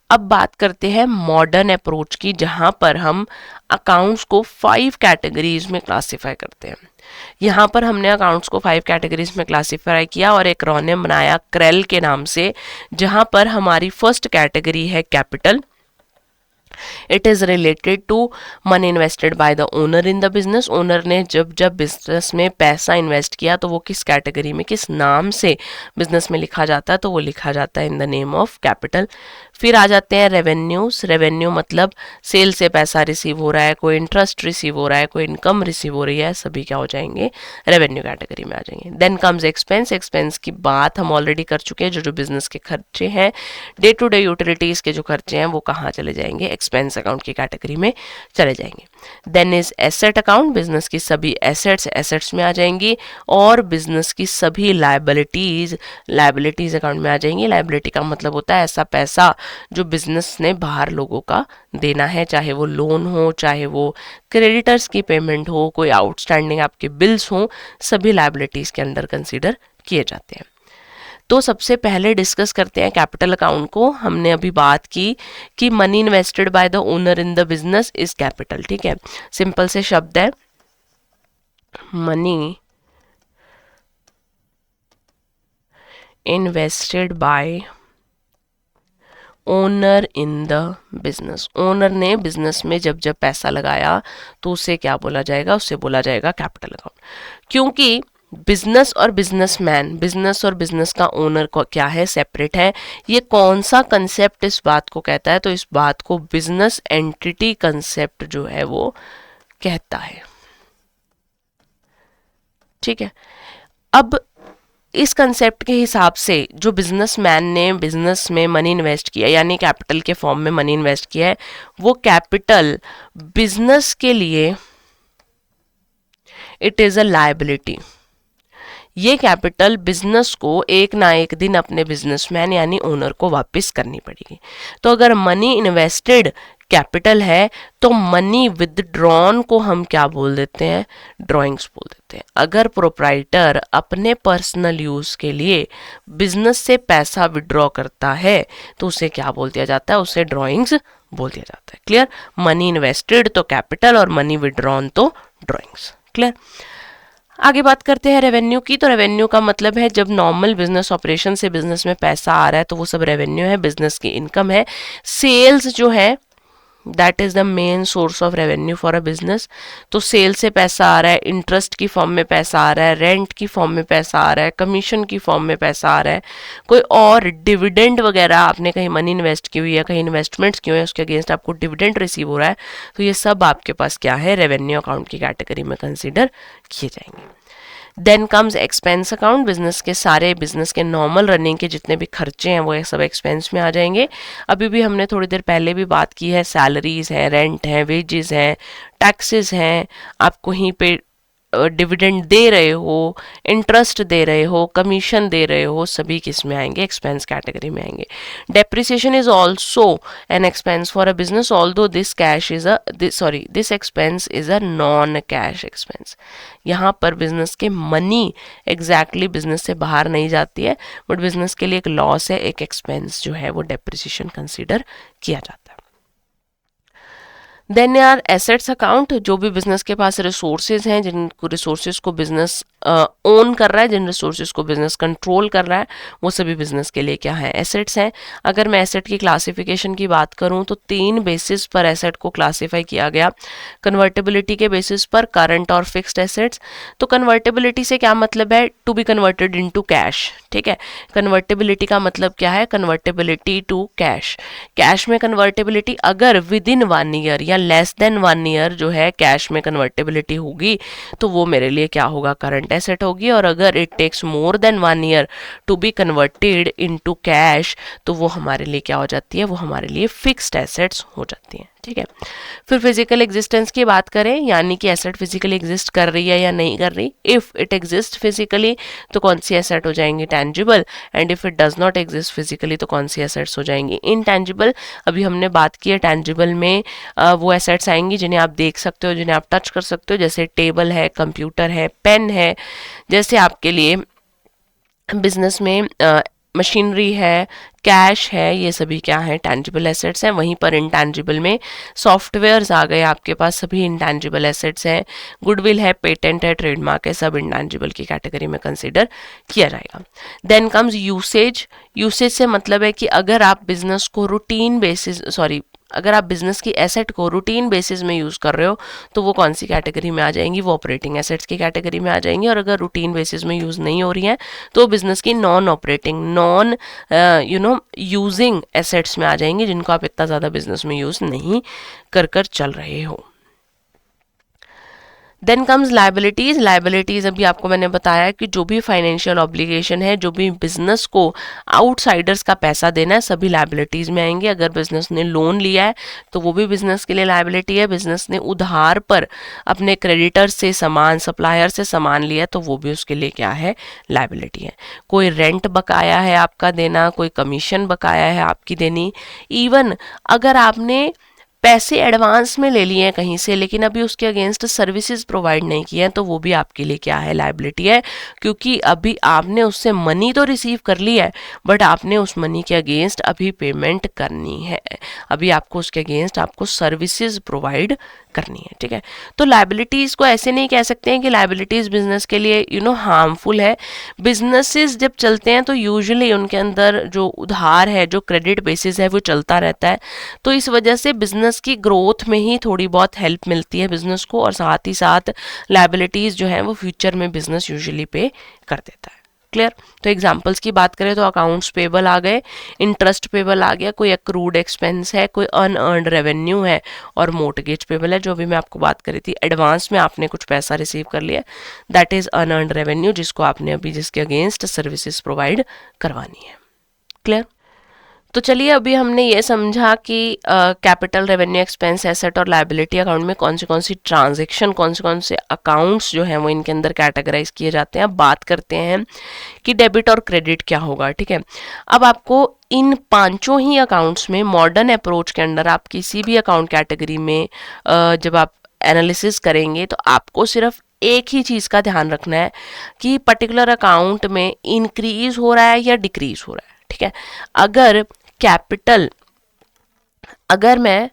अब बात करते हैं मॉडर्न अप्रोच की, जहां पर हम अकाउंट्स को 5 कैटेगरीज में क्लासिफाई करते हैं। यहाँ पर हमने अकाउंट्स को 5 कैटेगरीज में क्लासिफाई किया और एक एक्रोनिम बनाया क्रेल के नाम से, जहां पर हमारी फर्स्ट कैटेगरी है capital. It is related to money invested by the owner in the business. Owner ने जब जब बिजनेस में पैसा इन्वेस्ट किया तो वो किस कैटेगरी में, किस नाम से बिजनेस में लिखा जाता है, तो वो लिखा जाता है in the name of capital. फिर आ जाते हैं रेवेन्यूज। रेवेन्यू मतलब सेल से पैसा रिसीव हो रहा है, कोई इंटरेस्ट रिसीव हो रहा है, कोई इनकम रिसीव हो रही है, सभी क्या हो जाएंगे, रेवेन्यू कैटेगरी में आ जाएंगे। Then comes expense. एक्सपेंस की बात हम ऑलरेडी कर चुके हैं, जो जो बिजनेस के खर्चे हैं, डे टू डे यूटिलिटीज के जो खर्चे हैं वो कहाँ चले जाएंगे, एक्सपेंस अकाउंट की कैटेगरी में चले जाएंगे। Then is asset account. Business की सभी एसेट्स में आ जाएंगी, और बिजनेस की सभी लाइबिलिटीज अकाउंट में आ जाएंगी। लाइबिलिटी का मतलब होता है ऐसा पैसा जो बिजनेस ने बाहर लोगों का देना है, चाहे वो लोन हो, चाहे वो क्रेडिटर्स की पेमेंट हो, कोई आउटस्टैंडिंग आपके बिल्स हो, सभी लाइबिलिटीज के अंडर कंसीडर किए जाते हैं। तो सबसे पहले डिस्कस करते हैं कैपिटल अकाउंट को। हमने अभी बात की कि money invested by the owner in the business is capital, ठीक है। सिंपल से शब्द है, money invested bye owner in the business. Owner ने बिजनेस में जब जब पैसा लगाया तो उसे क्या बोला जाएगा, उसे बोला जाएगा कैपिटल अकाउंट। क्योंकि बिजनेस और बिजनेसमैन, बिजनेस और बिजनेस का ओनर को क्या है, सेपरेट है। ये कौन सा कंसेप्ट इस बात को कहता है, तो इस बात को बिजनेस एंटिटी कंसेप्ट जो है वो कहता है, ठीक है। अब इस कंसेप्ट के हिसाब से जो बिजनेसमैन ने बिजनेस में मनी इन्वेस्ट किया, यानी कैपिटल के फॉर्म में मनी इन्वेस्ट किया है, वो कैपिटल बिजनेस के लिए इट इज अ लायबिलिटी। ये कैपिटल बिजनेस को एक ना एक दिन अपने बिजनेसमैन यानी ओनर को वापस करनी पड़ेगी। तो अगर मनी इन्वेस्टेड कैपिटल है तो मनी विदड्रॉन को हम क्या बोल देते हैं, ड्रॉइंग्स बोल देते हैं। अगर प्रोप्राइटर अपने पर्सनल यूज के लिए बिजनेस से पैसा विड्रॉ करता है तो उसे क्या बोल दिया जाता है, उसे ड्रॉइंग्स बोल दिया जाता है। क्लियर। मनी इन्वेस्टेड तो कैपिटल और मनी विड्रॉन तो ड्रॉइंग्स। क्लियर। आगे बात करते हैं रेवेन्यू की। तो रेवेन्यू का मतलब है जब नॉर्मल बिजनेस ऑपरेशन से बिजनेस में पैसा आ रहा है तो वो सब रेवेन्यू है, बिजनेस की इनकम है। सेल्स जो है that is the main source of revenue for a business. तो सेल से पैसा आ रहा है, इंटरेस्ट की फॉर्म में पैसा आ रहा है, रेंट की फॉर्म में पैसा आ रहा है, कमीशन की फॉर्म में पैसा आ रहा है, कोई और डिविडेंड वगैरह आपने कहीं मनी इन्वेस्ट की हुई है, कहीं इन्वेस्टमेंट्स की हुई है, उसके अगेंस्ट आपको डिविडेंड रिसीव हो रहा है, तो ये सब आपके पास क्या है, रेवेन्यू अकाउंट की कैटेगरी में कंसिडर किए जाएंगे। Then comes expense account. Business के सारे बिजनेस के नॉर्मल रनिंग के जितने भी खर्चे हैं वो सब एक्सपेंस में आ जाएंगे। अभी भी हमने थोड़ी देर पहले भी बात की है, सैलरीज है, रेंट है, वेजेस हैं, टैक्सेस हैं, आप कहीं पे डिविडेंड दे रहे हो, इंटरेस्ट दे रहे हो, कमीशन दे रहे हो, सभी किस में आएंगे, एक्सपेंस कैटेगरी में आएंगे। Depreciation is also an expense for a business, although this cash is this expense is a non cash expense. यहाँ पर बिजनेस के मनी एग्जैक्टली बिजनेस से बाहर नहीं जाती है, बट बिजनेस के लिए एक लॉस है, एक एक्सपेंस जो है वो डेप्रिसिएशन कंसीडर किया जाता है। देन यार एसेट्स अकाउंट, जो भी बिजनेस के पास रिसोर्सेज हैं, जिन रिसोर्सेज को बिजनेस ओन कर रहा है, जिन रिसोर्सेज को बिजनेस कंट्रोल कर रहा है, वो सभी बिजनेस के लिए क्या है, एसेट्स हैं। अगर मैं एसेट की क्लासिफिकेशन की बात करूं तो 3 बेसिस पर एसेट को क्लासिफाई किया गया। कन्वर्टेबिलिटी के बेसिस पर करंट और फिक्स्ड एसेट्स। तो कन्वर्टेबिलिटी से क्या मतलब है, to be converted into cash, ठीक है। कन्वर्टेबिलिटी का मतलब क्या है, कन्वर्टेबिलिटी टू कैश। कैश में कन्वर्टेबिलिटी अगर विद इन 1 ईयर या लेस देन 1 ईयर जो है कैश में कन्वर्टेबिलिटी होगी तो वो मेरे लिए क्या होगा, करंट एसेट होगी। और अगर it takes more than 1 year to be converted into cash तो वो हमारे लिए क्या हो जाती है, वो हमारे लिए फिक्स्ड एसेट्स हो जाती हैं, ठीक है। फिर फिजिकल एग्जिस्टेंस की बात करें, यानी कि एसेट फिजिकली एग्जिस्ट कर रही है या नहीं कर रही। इफ इट एग्जिस्ट फिजिकली तो कौन सी एसेट हो जाएंगी, tangible, and if it does not exist physically तो कौन सी एसेट्स हो जाएंगी, इनटैंजिबल। अभी हमने बात की है टैंजिबल में वो एसेट्स आएंगी जिन्हें आप देख सकते हो, जिन्हें आप टच कर सकते हो, जैसे टेबल है, कंप्यूटर है, पेन है। जैसे आपके लिए बिजनेस में मशीनरी है, कैश है, ये सभी क्या है, टैंजिबल एसेट्स हैं। वहीं पर इंटैंजिबल में सॉफ्टवेयर्स आ गए आपके पास, सभी इंटैंजिबल एसेट्स हैं। गुडविल है, पेटेंट है, ट्रेडमार्क है, सब इंटैंजिबल की कैटेगरी में कंसीडर किया जाएगा। Then comes usage. यूसेज से मतलब है कि अगर आप बिजनेस को रूटीन बेसिस अगर आप बिजनेस की एसेट को रूटीन बेसिस में यूज कर रहे हो तो वो कौन सी कैटेगरी में आ जाएंगी, वो ऑपरेटिंग एसेट्स की कैटेगरी में आ जाएंगी। और अगर रूटीन बेसिस में यूज नहीं हो रही हैं तो बिजनेस की non operating, non using assets में आ जाएंगी, जिनको आप इतना ज्यादा बिजनेस में यूज नहीं कर चल रहे हो। Then comes liabilities. लाइबिलिटीज अभी आपको मैंने बताया कि जो भी फाइनेंशियल ऑब्लिगेशन है, जो भी बिजनेस को आउटसाइडर्स का पैसा देना है, सभी लाइबिलिटीज में आएंगे। अगर बिजनेस ने लोन लिया है तो वो भी बिजनेस के लिए लाइबिलिटी है। बिजनेस ने उधार पर अपने क्रेडिटर से सामान, सप्लायर से सामान लिया तो वो भी उसके लिए क्या है, लाइबिलिटी है। कोई रेंट बकाया है आपका देना, कोई कमीशन बकाया है आपकी देनी, इवन अगर आपने पैसे एडवांस में ले लिए हैं कहीं से लेकिन अभी उसके अगेंस्ट सर्विसेज प्रोवाइड नहीं किए हैं तो वो भी आपके लिए क्या है, लाइबिलिटी है। क्योंकि अभी आपने उससे मनी तो रिसीव कर ली है बट आपने उस मनी के अगेंस्ट अभी पेमेंट करनी है, अभी आपको उसके अगेंस्ट आपको सर्विसेज प्रोवाइड करनी है, ठीक है। तो लाइबिलिटीज को ऐसे नहीं कह सकते हैं कि लाइबिलिटीज बिजनेस के लिए हार्मफुल है। बिजनेसेस जब चलते हैं तो यूजुअली उनके अंदर जो उधार है, जो क्रेडिट बेसिस है वो चलता रहता है। तो इस वजह से बिजनेस की ग्रोथ में ही थोड़ी बहुत हेल्प मिलती है बिजनेस को, और साथ ही साथ लाइबिलिटीज जो है वो फ्यूचर में बिजनेस यूजुअली पे कर देता है। क्लियर। तो एग्जांपल्स की बात करें तो अकाउंट्स पेबल आ गए, इंटरेस्ट पेबल आ गया, कोई एक्रूड एक्सपेंस है, कोई अनअर्न्ड रेवेन्यू है, और मोर्टगेज पेबल है, जो अभी मैं आपको बात करी थी, एडवांस में आपने कुछ पैसा रिसीव कर लिया, दैट इज अनअर्न्ड रेवेन्यू, जिसको आपने अभी जिसके अगेंस्ट सर्विसेज प्रोवाइड करवानी है। क्लियर। तो चलिए अभी हमने ये समझा कि कैपिटल, रेवेन्यू, एक्सपेंस, एसेट और लायबिलिटी अकाउंट में कौन सी ट्रांजैक्शन, कौन से अकाउंट्स जो हैं वो इनके अंदर कैटेगराइज किए जाते हैं। अब बात करते हैं कि डेबिट और क्रेडिट क्या होगा, ठीक है। अब आपको इन पांचों ही अकाउंट्स में मॉडर्न अप्रोच के अंदर आप किसी भी अकाउंट कैटेगरी में जब आप एनालिसिस करेंगे तो आपको सिर्फ एक ही चीज़ का ध्यान रखना है कि पर्टिकुलर अकाउंट में इंक्रीज हो रहा है या डिक्रीज हो रहा है, ठीक है। अगर कैपिटल, अगर मैं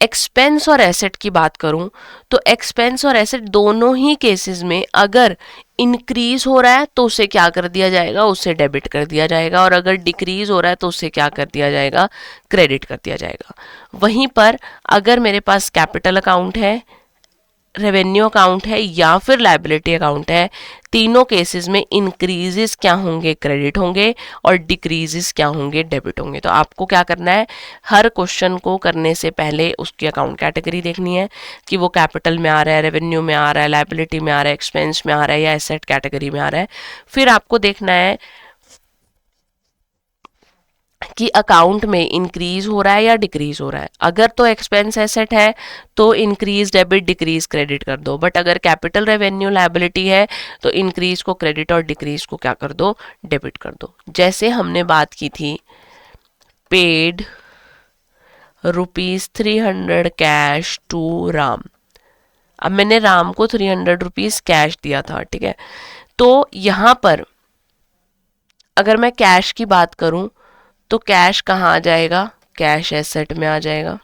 एक्सपेंस और एसेट की बात करूं तो एक्सपेंस और एसेट दोनों ही केसेस में अगर इंक्रीज हो रहा है तो उसे क्या कर दिया जाएगा, उसे डेबिट कर दिया जाएगा, और अगर डिक्रीज हो रहा है तो उसे क्या कर दिया जाएगा, क्रेडिट कर दिया जाएगा। वहीं पर अगर मेरे पास कैपिटल अकाउंट है, रेवेन्यू अकाउंट है या फिर लायबिलिटी अकाउंट है, तीनों केसेस में इंक्रीजेस क्या होंगे, क्रेडिट होंगे, और डिक्रीजेस क्या होंगे, डेबिट होंगे। तो आपको क्या करना है, हर क्वेश्चन को करने से पहले उसकी अकाउंट कैटेगरी देखनी है कि वो कैपिटल में आ रहा है, रेवेन्यू में आ रहा है, लायबिलिटी में आ रहा है, एक्सपेंस में आ रहा है या एसेट कैटेगरी में आ रहा है। फिर आपको देखना है कि अकाउंट में इंक्रीज हो रहा है या डिक्रीज हो रहा है। अगर तो एक्सपेंस एसेट है तो इंक्रीज डेबिट, डिक्रीज क्रेडिट कर दो, बट अगर कैपिटल रेवेन्यू लायबिलिटी है तो इंक्रीज को क्रेडिट और डिक्रीज को क्या कर दो, डेबिट कर दो। जैसे हमने बात की थी पेड ₹300 कैश टू राम। अब मैंने राम को ₹300 कैश दिया था, ठीक है। तो यहां पर अगर मैं कैश की बात करूं तो कैश कहाँ आ जाएगा, कैश एसेट में आ जाएगा।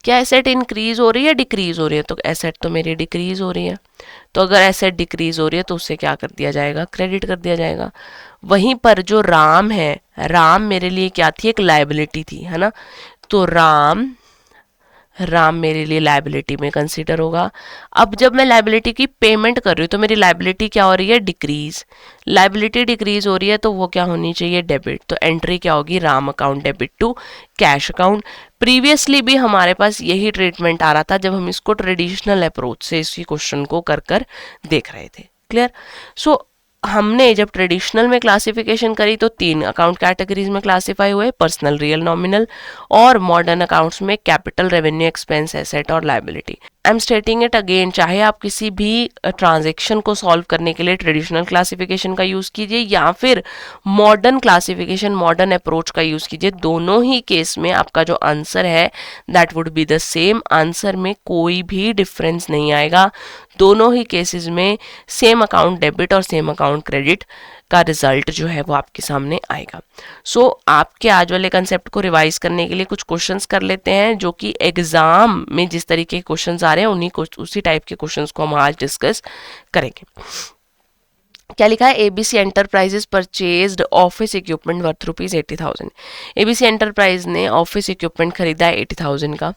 क्या एसेट इंक्रीज हो रही है, डिक्रीज हो रही है, तो एसेट तो मेरी डिक्रीज हो रही है। तो अगर एसेट डिक्रीज हो रही है तो उसे क्या कर दिया जाएगा, क्रेडिट कर दिया जाएगा। वहीं पर जो राम है, राम मेरे लिए क्या थी, एक लायबिलिटी थी, है ना। तो राम मेरे लिए लायबिलिटी में कंसीडर होगा। अब जब मैं लायबिलिटी की पेमेंट कर रही हूँ तो मेरी लायबिलिटी क्या हो रही है, डिक्रीज। लायबिलिटी डिक्रीज हो रही है तो वो क्या होनी चाहिए, डेबिट। तो एंट्री क्या होगी, Ram account debit to cash account. Previously भी हमारे पास यही ट्रीटमेंट आ रहा था जब हम इसको ट्रेडिशनल अप्रोच से इसी क्वेश्चन को कर देख रहे थे। क्लियर। सो हमने जब ट्रेडिशनल में क्लासिफिकेशन करी तो 3 अकाउंट कैटेगरीज में क्लासिफाई हुए, पर्सनल, रियल, नॉमिनल, और मॉडर्न अकाउंट्स में कैपिटल, रेवेन्यू, एक्सपेंस, एसेट और liability. I am स्टेटिंग it again, चाहे आप किसी भी ट्रांजेक्शन को सॉल्व करने के लिए ट्रेडिशनल क्लासिफिकेशन का यूज कीजिए या फिर मॉडर्न क्लासिफिकेशन, मॉडर्न अप्रोच का यूज कीजिए, दोनों ही केस में आपका जो आंसर है that would be the same. Answer में कोई भी डिफरेंस नहीं आएगा। दोनों ही केसेस में सेम अकाउंट डेबिट और सेम अकाउंट क्रेडिट का रिजल्ट जो है वो आपके सामने आएगा। सो आपके आज वाले कंसेप्ट को रिवाइज करने के लिए कुछ क्वेश्चंस कर लेते हैं जो कि एग्जाम में जिस तरीके के क्वेश्चंस आ रहे हैं उसी टाइप के क्वेश्चंस को हम आज डिस्कस करेंगे। क्या लिखा है, ABC enterprises purchased office equipment worth ₹80,000। ABC enterprise ने ऑफिस इक्विपमेंट खरीदा है 80,000 का।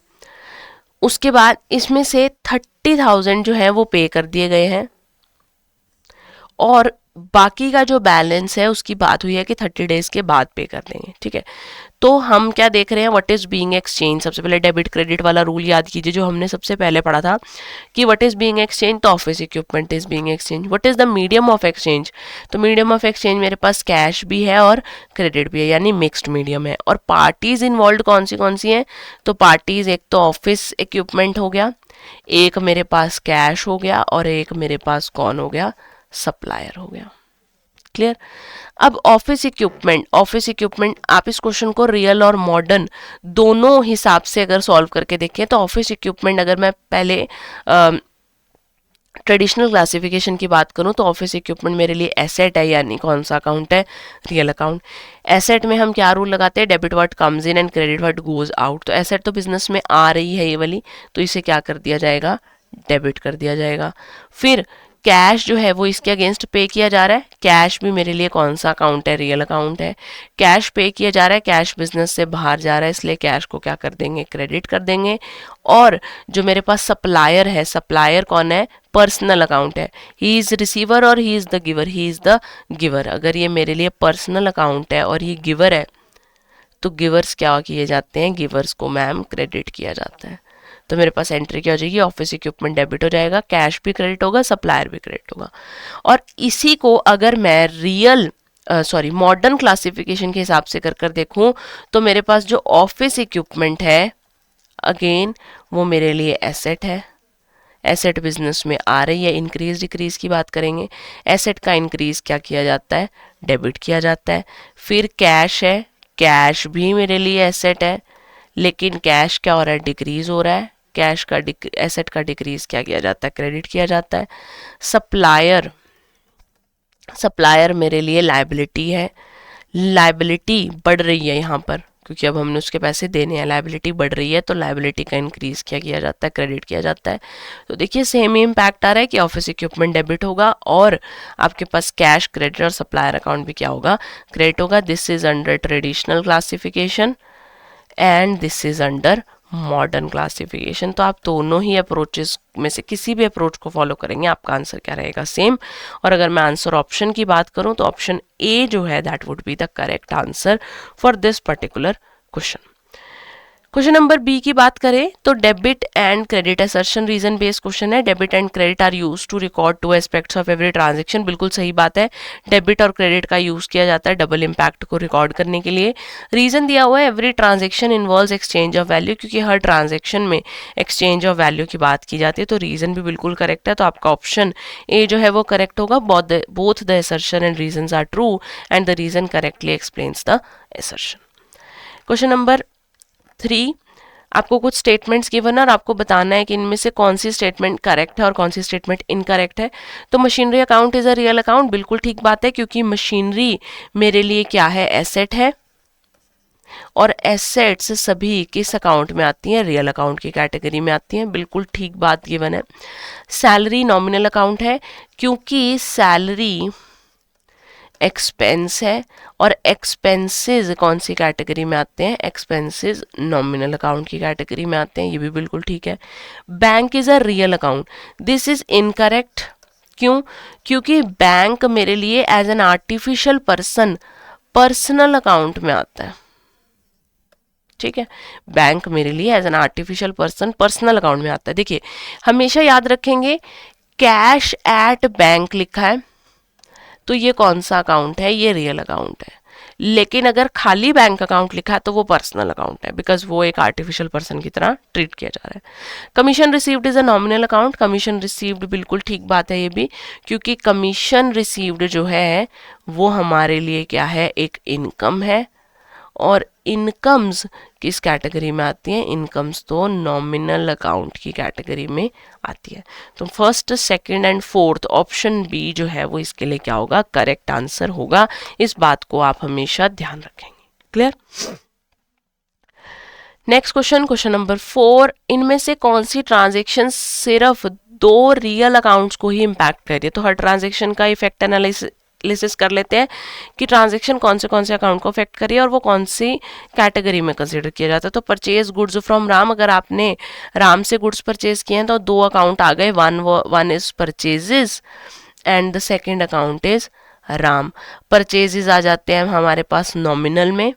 उसके बाद इसमें से 30,000 जो है वो पे कर दिए गए हैं और बाकी का जो बैलेंस है उसकी बात हुई है कि 30 डेज के बाद पे कर देंगे, ठीक है। तो हम क्या देख रहे हैं, व्हाट इज बीइंग एक्सचेंज। सबसे पहले डेबिट क्रेडिट वाला रूल याद कीजिए जो हमने सबसे पहले पढ़ा था कि व्हाट इज बीइंग एक्सचेंज, तो office equipment is being exchange. What is the medium of exchange, तो मीडियम ऑफ एक्सचेंज मेरे पास कैश भी है और क्रेडिट भी है, यानी मिक्स्ड मीडियम है। और पार्टीज इन्वॉल्व कौन सी हैं, तो पार्टीज एक तो ऑफिस इक्विपमेंट हो गया, एक मेरे पास कैश हो गया, और एक मेरे पास कौन हो गया, सप्लायर हो गया। क्लियर। अब ऑफिस इक्विपमेंट आप इस क्वेश्चन को रियल और मॉडर्न दोनों हिसाब से अगर सॉल्व करके देखें तो ऑफिस इक्विपमेंट, अगर मैं पहले ट्रेडिशनल क्लासिफिकेशन की बात करूं तो ऑफिस इक्विपमेंट मेरे लिए एसेट है, यानी कौन सा अकाउंट है, रियल अकाउंट। एसेट में हम क्या रूल लगाते हैं, debit what comes in and credit what goes out. तो एसेट तो बिजनेस में आ रही है ये वाली, तो इसे क्या कर दिया जाएगा, डेबिट कर दिया जाएगा। फिर कैश जो है वो इसके अगेंस्ट पे किया जा रहा है, कैश भी मेरे लिए कौन सा अकाउंट है, रियल अकाउंट है। कैश पे किया जा रहा है, कैश बिजनेस से बाहर जा रहा है, इसलिए कैश को क्या कर देंगे, क्रेडिट कर देंगे। और जो मेरे पास सप्लायर है, सप्लायर कौन है, पर्सनल अकाउंट है। ही इज रिसीवर और he is the giver, he is the giver. अगर ये मेरे लिए पर्सनल अकाउंट है और ये गिवर है तो गिवर्स क्या किए जाते हैं, गिवर्स को मैम क्रेडिट किया जाता है। तो मेरे पास एंट्री क्या हो जाएगी, ऑफिस इक्विपमेंट डेबिट हो जाएगा, कैश भी क्रेडिट होगा, सप्लायर भी क्रेडिट होगा। और इसी को अगर मैं रियल मॉडर्न क्लासिफिकेशन के हिसाब से कर देखूं तो मेरे पास जो ऑफिस इक्विपमेंट है अगेन वो मेरे लिए एसेट है। एसेट बिजनेस में आ रही है, इंक्रीज डिक्रीज की बात करेंगे। एसेट का इंक्रीज क्या किया जाता है, डेबिट किया जाता है। फिर कैश है, कैश भी मेरे लिए एसेट है, लेकिन कैश क्या हो रहा है, डिक्रीज हो रहा है। कैश का एसेट का डिक्रीज क्या किया जाता है, क्रेडिट किया जाता है। सप्लायर मेरे लिए लायबिलिटी है, लायबिलिटी बढ़ रही है यहाँ पर क्योंकि अब हमने उसके पैसे देने हैं, लायबिलिटी बढ़ रही है तो लायबिलिटी का इंक्रीज क्या किया जाता है, क्रेडिट किया जाता है। तो देखिए सेम ही इम्पैक्ट आ रहा है कि ऑफिस इक्विपमेंट डेबिट होगा और आपके पास कैश क्रेडिट और सप्लायर अकाउंट भी क्या होगा, क्रेडिट होगा। This is under traditional classification and this is under modern classification. तो आप दोनों ही अप्रोचेस में से किसी भी अप्रोच को फॉलो करेंगे, आपका आंसर क्या रहेगा, सेम। और अगर मैं आंसर ऑप्शन की बात करूं तो ऑप्शन ए जो है that would be the correct answer for this particular question. Question number B की बात करें तो debit and credit assertion reason based question है। Debit and credit are used to record two aspects of every transaction. बिल्कुल सही बात है, debit और क्रेडिट का यूज किया जाता है डबल इम्पैक्ट को रिकॉर्ड करने के लिए। रीजन दिया हुआ है every transaction involves exchange of value, क्योंकि हर ट्रांजेक्शन में एक्सचेंज ऑफ वैल्यू की बात की जाती है। तो रीजन भी बिल्कुल करेक्ट है, तो आपका ऑप्शन ए जो है वो करेक्ट होगा। Both the assertion and reason are true and the reason correctly explains the assertion. Question number 3, आपको कुछ स्टेटमेंट्स गिवन है और आपको बताना है कि इनमें से कौन सी स्टेटमेंट करेक्ट है और कौन सी स्टेटमेंट इनकरेक्ट है। तो machinery account is a real account, बिल्कुल ठीक बात है, क्योंकि मशीनरी मेरे लिए क्या है, एसेट है और एसेट्स सभी किस अकाउंट में आती हैं, रियल अकाउंट की कैटेगरी में आती हैं, बिल्कुल ठीक बात गिवन है। सैलरी नॉमिनल अकाउंट है, क्योंकि सैलरी एक्सपेंस है और एक्सपेंसेस कौन सी कैटेगरी में आते हैं, एक्सपेंसेस नॉमिनल अकाउंट की कैटेगरी में आते हैं, ये भी बिल्कुल ठीक है। Bank is a real account, this is incorrect. क्यों, क्योंकि बैंक मेरे लिए as an artificial person personal account में आता है, ठीक है। बैंक मेरे लिए as an artificial person personal account में आता है। देखिए हमेशा याद रखेंगे कैश एट बैंक लिखा है तो ये कौन सा अकाउंट है, ये रियल अकाउंट है। लेकिन अगर खाली बैंक अकाउंट लिखा है तो वो पर्सनल अकाउंट है, बिकॉज वो एक आर्टिफिशियल पर्सन की तरह ट्रीट किया जा रहा है। Commission received is a nominal account, commission received बिल्कुल ठीक बात है ये भी, क्योंकि कमीशन रिसीव्ड जो है वो हमारे लिए क्या है, एक इनकम है और इनकम्स किस कैटेगरी में आती हैं, इनकम्स तो नॉमिनल अकाउंट की कैटेगरी में आती है। तो first, second and fourth option B जो है वो इसके लिए क्या होगा, करेक्ट आंसर होगा। इस बात को आप हमेशा ध्यान रखेंगे। Clear. Next question, question number 4, इनमें से कौन सी ट्रांजेक्शन सिर्फ 2 रियल अकाउंट्स को ही इम्पैक्ट कर रही है। तो हर ट्रांजेक्शन का इफेक्ट एनालिसिस कर लेते हैं कि ट्रांजैक्शन कौन से अकाउंट को अफेक्ट करी है और वो कौन सी कैटेगरी में कंसीडर किया जाता है। तो परचेज गुड्स फ्रॉम राम, अगर आपने राम से गुड्स परचेज किए हैं तो 2 अकाउंट आ गए, one is purchases and the second account is राम। परचेजेस आ जाते हैं हमारे पास नॉमिनल में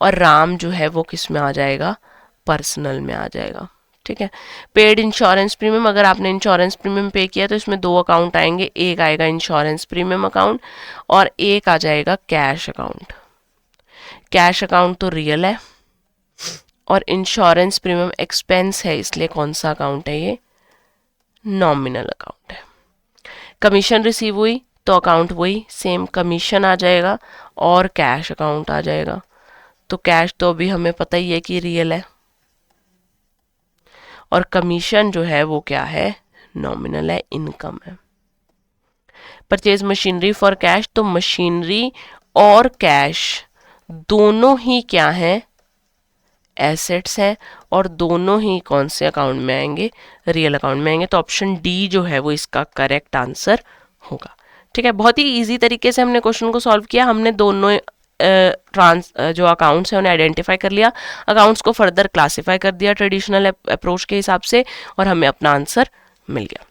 और राम जो है वो किस में आ जाएगा, पर्सनल में आ जाएगा, ठीक है। पेड इंश्योरेंस प्रीमियम, अगर आपने इंश्योरेंस प्रीमियम पे किया तो इसमें 2 अकाउंट आएंगे, एक आएगा इंश्योरेंस प्रीमियम अकाउंट और एक आ जाएगा कैश अकाउंट। कैश अकाउंट तो रियल है और इंश्योरेंस प्रीमियम एक्सपेंस है, इसलिए कौन सा अकाउंट है, ये नॉमिनल अकाउंट है। कमीशन रिसीव हुई तो अकाउंट वही सेम कमीशन आ जाएगा और कैश अकाउंट आ जाएगा। तो कैश तो अभी हमें पता ही है कि रियल है और कमीशन जो है वो क्या है, नॉमिनल है, इनकम है। परचेज मशीनरी फॉर कैश, तो मशीनरी और कैश दोनों ही क्या है, एसेट्स हैं और दोनों ही कौन से अकाउंट में आएंगे, रियल अकाउंट में आएंगे। तो ऑप्शन डी जो है वो इसका करेक्ट आंसर होगा, ठीक है। बहुत ही इजी तरीके से हमने क्वेश्चन को सॉल्व किया। हमने दोनों जो अकाउंट्स हैं उन्हें आइडेंटिफाई कर लिया, अकाउंट्स को फर्दर क्लासिफाई कर दिया ट्रेडिशनल अप्रोच के हिसाब से और हमें अपना आंसर मिल गया।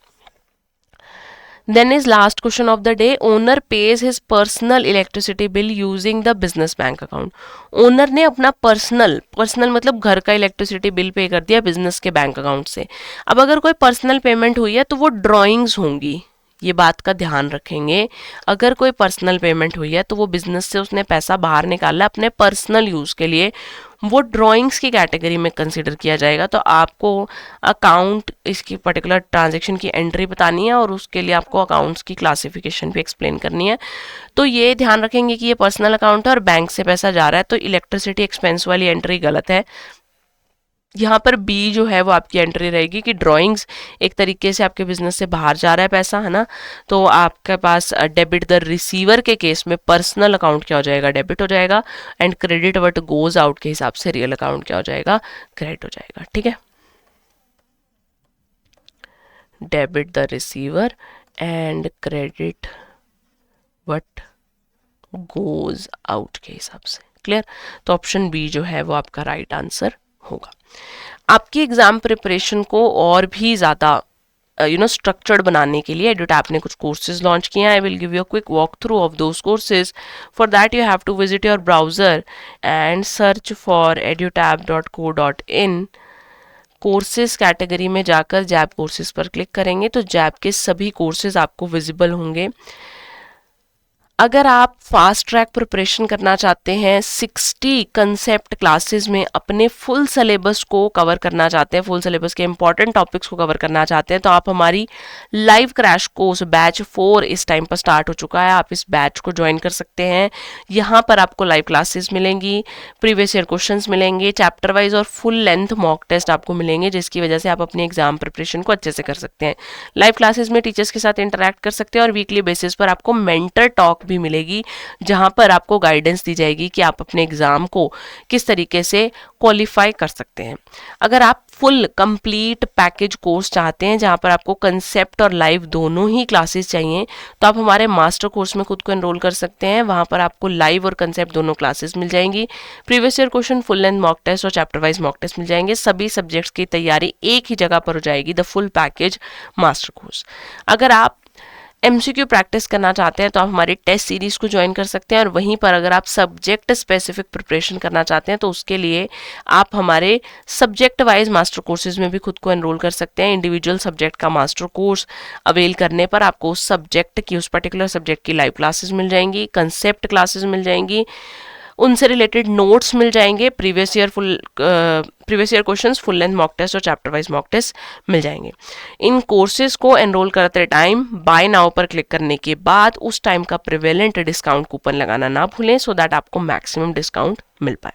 Then is last question of the day, owner pays his personal electricity bill using the business bank account. Owner ने अपना पर्सनल मतलब घर का इलेक्ट्रिसिटी बिल पे कर दिया बिजनेस के बैंक अकाउंट से। अब अगर कोई पर्सनल पेमेंट हुई है तो वो ड्रॉइंग्स होंगी, ये बात का ध्यान रखेंगे। अगर कोई पर्सनल पेमेंट हुई है तो वो बिजनेस से उसने पैसा बाहर निकाला अपने पर्सनल यूज़ के लिए, वो ड्राइंग्स की कैटेगरी में कंसिडर किया जाएगा। तो आपको अकाउंट इसकी पर्टिकुलर ट्रांजैक्शन की एंट्री बतानी है और उसके लिए आपको अकाउंट्स की क्लासिफिकेशन भी एक्सप्लेन करनी है। तो ये ध्यान रखेंगे कि ये पर्सनल अकाउंट है और बैंक से पैसा जा रहा है, तो इलेक्ट्रिसिटी एक्सपेंस वाली एंट्री गलत है। यहाँ पर बी जो है वो आपकी एंट्री रहेगी कि ड्राइंग्स, एक तरीके से आपके बिजनेस से बाहर जा रहा है पैसा, है ना, तो आपके पास डेबिट द रिसीवर के केस में पर्सनल अकाउंट क्या हो जाएगा, डेबिट हो जाएगा, and credit what goes out के हिसाब से रियल अकाउंट क्या हो जाएगा, क्रेडिट हो जाएगा। ठीक है, debit the receiver and credit what goes out के हिसाब से। क्लियर? तो ऑप्शन बी जो है वो आपका राइट आंसर होगा। आपकी एग्जाम प्रिपरेशन को और भी ज़्यादा स्ट्रक्चर्ड बनाने के लिए EduTap ने कुछ कोर्सेज लॉन्च किए हैं। I will give you a quick walk through of those courses. For that you have to visit your browser and search for edutab.co.in। Courses category में जाकर जैप कोर्सेज पर क्लिक करेंगे तो JAP के सभी courses आपको विजिबल होंगे। अगर आप फास्ट ट्रैक प्रिपरेशन करना चाहते हैं, 60 कंसेप्ट क्लासेस में अपने फुल सिलेबस को कवर करना चाहते हैं, फुल सिलेबस के इंपॉर्टेंट टॉपिक्स को कवर करना चाहते हैं, तो आप हमारी लाइव क्रैश कोर्स बैच 4 इस टाइम पर स्टार्ट हो चुका है, आप इस बैच को ज्वाइन कर सकते हैं। यहाँ पर आपको लाइव क्लासेस मिलेंगी, प्रीवियस ईयर क्वेश्चंस मिलेंगे, चैप्टर वाइज और फुल लेंथ मॉक टेस्ट आपको मिलेंगे, जिसकी वजह से आप अपनी एग्जाम प्रिपरेशन को अच्छे से कर सकते हैं। लाइव क्लासेस में टीचर्स के साथ इंटरेक्ट कर सकते हैं और वीकली बेसिस पर आपको मेंटर टॉक भी मिलेगी, जहां पर आपको गाइडेंस दी जाएगी कि आप अपने एग्जाम को किस तरीके से क्वालिफाई कर सकते हैं। अगर आप फुल कंप्लीट पैकेज कोर्स चाहते हैं जहां पर आपको कंसेप्ट और लाइव दोनों ही क्लासेस चाहिए, तो आप हमारे मास्टर कोर्स में खुद को एनरोल कर सकते हैं। वहां पर आपको लाइव और कंसेप्ट दोनों क्लासेस मिल जाएंगी, previous year question, full length mock test और चैप्टर वाइज मॉक टेस्ट मिल जाएंगे। सभी सब्जेक्ट्स की तैयारी एक ही जगह पर हो जाएगी, the full package master course. अगर आप MCQ प्रैक्टिस करना चाहते हैं तो आप हमारी टेस्ट सीरीज को ज्वाइन कर सकते हैं, और वहीं पर अगर आप सब्जेक्ट स्पेसिफिक प्रिपरेशन करना चाहते हैं तो उसके लिए आप हमारे सब्जेक्ट वाइज मास्टर कोर्सेज में भी खुद को एनरोल कर सकते हैं। इंडिविजुअल सब्जेक्ट का मास्टर कोर्स अवेल करने पर आपको उस सब्जेक्ट की, उस पर्टिकुलर सब्जेक्ट की लाइव क्लासेस मिल जाएंगी, कंसेप्ट क्लासेस मिल जाएंगी, उनसे रिलेटेड नोट्स मिल जाएंगे, previous year questions, full length mock test और चैप्टर वाइज मॉक टेस्ट मिल जाएंगे। इन कोर्सेज को एनरोल करते टाइम बाय नाउ पर क्लिक करने के बाद उस टाइम का प्रिवेलेंट डिस्काउंट कूपन लगाना ना भूलें, सो दैट आपको मैक्सिमम डिस्काउंट मिल पाए।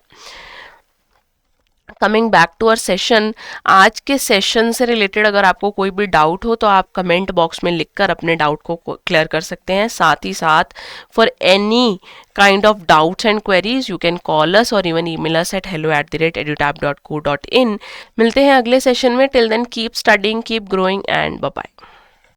Coming back to our session, आज के सेशन से रिलेटेड अगर आपको कोई भी डाउट हो तो आप कमेंट बॉक्स में लिखकर अपने डाउट को क्लियर कर सकते हैं। साथ ही साथ for any kind of doubts and queries you can call अस और even email us at hello@edutab.co.in। मिलते हैं अगले सेशन में। Till then keep studying, keep growing and bye bye.